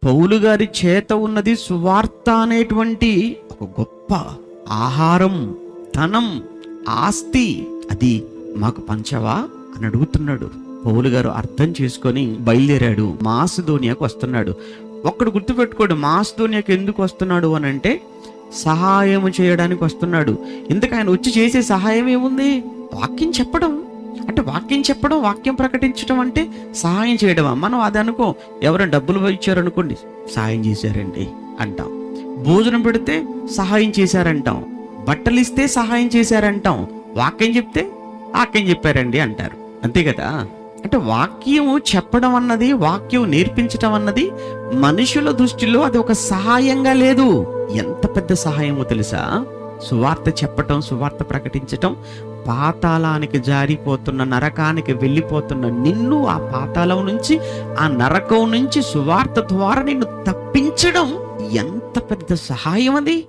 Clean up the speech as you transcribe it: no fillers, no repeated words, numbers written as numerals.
పౌలు గారి చేత ఉన్నది సువార్త అనేటువంటి ఒక గొప్ప ఆహారం, ధనం, ఆస్తి. అది మాకు పంచవా అని అడుగుతున్నాడు. పౌలు గారు అర్థం చేసుకొని బయలుదేరాడు. మాసిదోనియాకు వస్తున్నాడు. ఒక్కడు గుర్తుపెట్టుకోడు, మాసిదోనియాకు ఎందుకు వస్తున్నాడు అని అంటే సహాయం చేయడానికి వస్తున్నాడు. ఎందుకు ఆయన వచ్చి చేసే సహాయం ఏముంది? వాక్యం చెప్పడం. అంటే వాక్యం చెప్పడం, వాక్యం ప్రకటించడం అంటే సహాయం చేయడమా? మనం అది అనుకో. ఎవరైనా డబ్బులు ఇచ్చారనుకోండి, సహాయం చేశారండి అంటాం. భోజనం పెడితే సహాయం చేశారంటాం. బట్టలు ఇస్తే సహాయం చేశారంటాం. వాక్యం చెప్తే వాక్యం చెప్పారండి అంటారు. అంతే కదా? అంటే వాక్యం చెప్పడం అన్నది, వాక్యం నేర్పించడం అన్నది మనుషుల దృష్టిలో అది ఒక సహాయంగా లేదు. ఎంత పెద్ద సహాయమో తెలుసా? సువార్త చెప్పటం, సువార్త ప్రకటించటం, పాతాళానికి జారిపోతున్న, నరకానికి వెళ్ళిపోతున్న నిన్ను ఆ పాతాళం నుంచి, ఆ నరకం నుంచి సువార్త ద్వారా నిన్ను తప్పించడం ఎంత పెద్ద సహాయం అది.